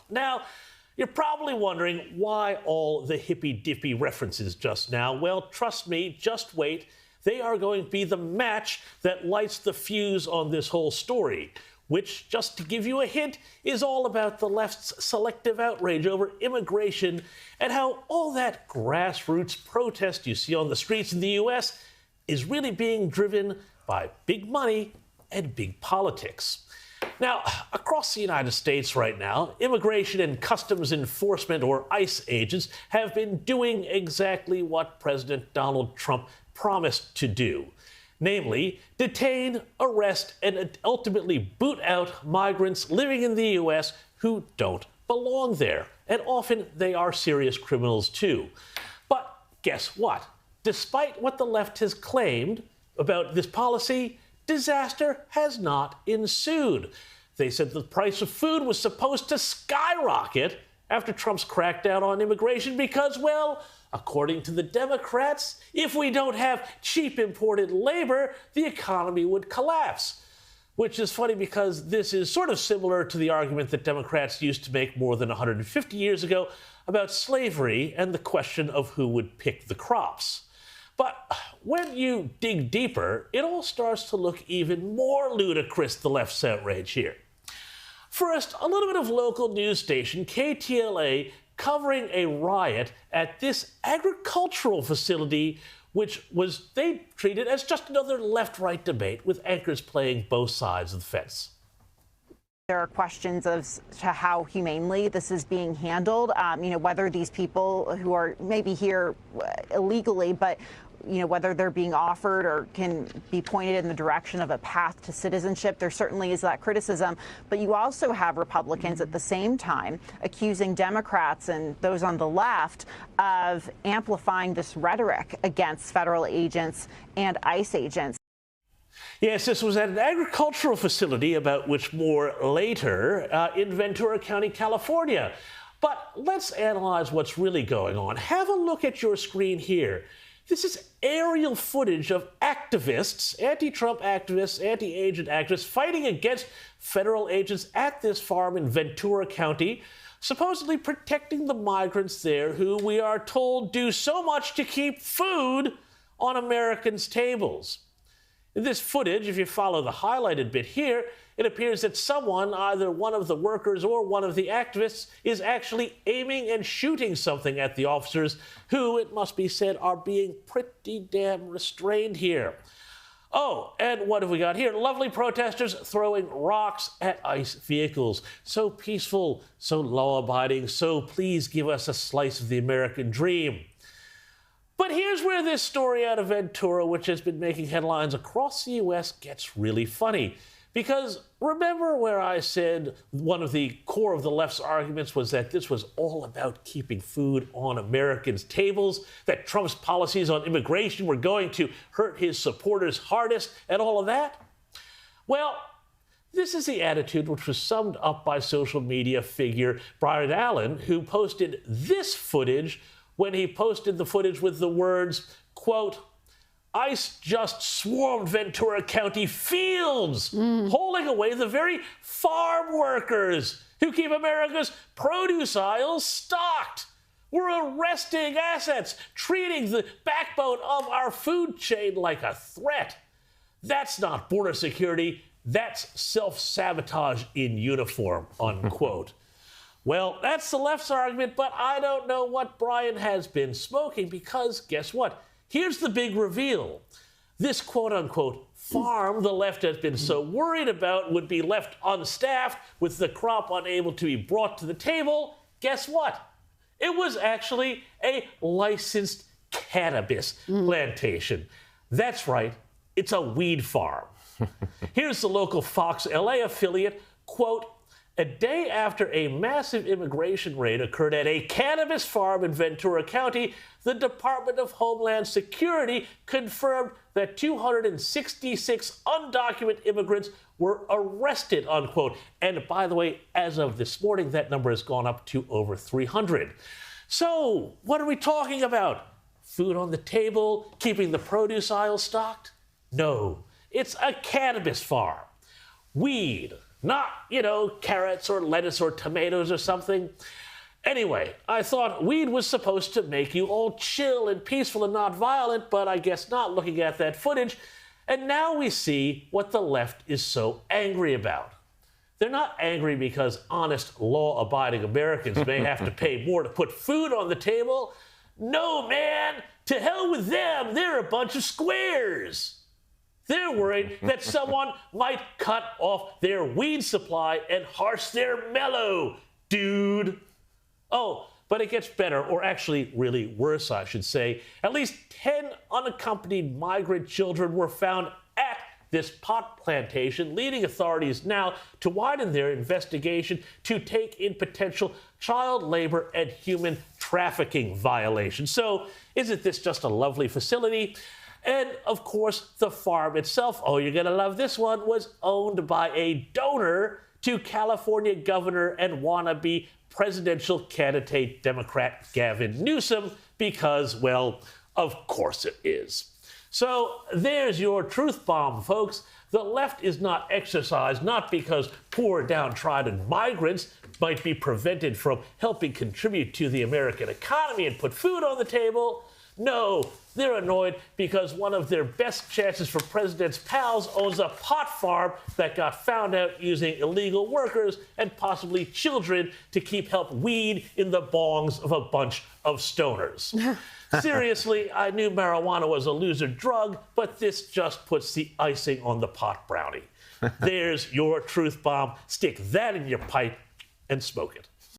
Now, you're probably wondering why all the hippy-dippy references just now. Well, trust me, just wait. They are going to be the match that lights the fuse on this whole story, which, just to give you a hint, is all about the left's selective outrage over immigration and how all that grassroots protest you see on the streets in the U.S. is really being driven by big money and big politics. Now, across the United States right now, Immigration and Customs Enforcement, or ICE agents, have been doing exactly what President Donald Trump promised to do. Namely, detain, arrest, and ultimately boot out migrants living in the U.S. who don't belong there. And often they are serious criminals too. But guess what? Despite what the left has claimed about this policy, disaster has not ensued. They said the price of food was supposed to skyrocket after Trump's crackdown on immigration because, well, according to the Democrats, if we don't have cheap imported labor, the economy would collapse. Which is funny because this is sort of similar to the argument that Democrats used to make more than 150 years ago about slavery and the question of who would pick the crops. But when you dig deeper, it all starts to look even more ludicrous, the left's outrage here. First, a little bit of local news station, KTLA, covering a riot at this agricultural facility, which they treated as just another left-right debate with anchors playing both sides of the fence. There are questions as to how humanely this is being handled, whether these people who are maybe here illegally, but whether they're being offered or can be pointed in the direction of a path to citizenship. There certainly is that criticism. But you also have Republicans at the same time accusing Democrats and those on the left of amplifying this rhetoric against federal agents and ICE agents. Yes, this was at an agricultural facility, about which more later, in Ventura County, California. But let's analyze what's really going on. Have a look at your screen here. This is aerial footage of activists, anti-Trump activists, anti-agent activists, fighting against federal agents at this farm in Ventura County, supposedly protecting the migrants there who, we are told, do so much to keep food on Americans' tables. In this footage, if you follow the highlighted bit here, it appears that someone, either one of the workers or one of the activists, is actually aiming and shooting something at the officers who, it must be said, are being pretty damn restrained here. Oh, and what have we got here? Lovely protesters throwing rocks at ICE vehicles. So peaceful, so law-abiding, so please give us a slice of the American dream. But here's where this story out of Ventura, which has been making headlines across the U.S., gets really funny. Because remember where I said one of the core of the left's arguments was that this was all about keeping food on Americans' tables, that Trump's policies on immigration were going to hurt his supporters hardest, and all of that? Well, this is the attitude which was summed up by social media figure Brian Allen, who posted this footage when he posted the footage with the words, quote, "ICE just swarmed Ventura County fields, hauling away the very farm workers who keep America's produce aisles stocked. We're arresting assets, treating the backbone of our food chain like a threat. That's not border security, that's self-sabotage in uniform," unquote. Well, that's the left's argument, but I don't know what Brian has been smoking because, guess what? Here's the big reveal. This quote-unquote farm the left has been so worried about would be left unstaffed with the crop unable to be brought to the table. Guess what? It was actually a licensed cannabis plantation. That's right, it's a weed farm. Here's the local Fox LA affiliate, quote, "A day after a massive immigration raid occurred at a cannabis farm in Ventura County, the Department of Homeland Security confirmed that 266 undocumented immigrants were arrested," unquote. And by the way, as of this morning, that number has gone up to over 300. So, what are we talking about? Food on the table, keeping the produce aisle stocked? No, it's a cannabis farm. Weed, not, carrots or lettuce or tomatoes or something. Anyway, I thought weed was supposed to make you all chill and peaceful and not violent, but I guess not looking at that footage. And now we see what the left is so angry about. They're not angry because honest, law-abiding Americans may have to pay more to put food on the table. No, man, to hell with them. They're a bunch of squares. They're worried that someone might cut off their weed supply and harsh their mellow, dude. Oh, but it gets better, or actually really worse, I should say. At least 10 unaccompanied migrant children were found at this pot plantation, leading authorities now to widen their investigation to take in potential child labor and human trafficking violations. So, isn't this just a lovely facility? And, of course, the farm itself, oh, you're going to love this one, was owned by a donor to California governor and wannabe presidential candidate Democrat Gavin Newsom because, well, of course it is. So there's your truth bomb, folks. The left is not exercised not because poor downtrodden migrants might be prevented from helping contribute to the American economy and put food on the table. No, they're annoyed because one of their best chances for president's pals owns a pot farm that got found out using illegal workers and possibly children to help weed in the bongs of a bunch of stoners. Seriously, I knew marijuana was a loser drug, but this just puts the icing on the pot brownie. There's your truth bomb. Stick that in your pipe and smoke it.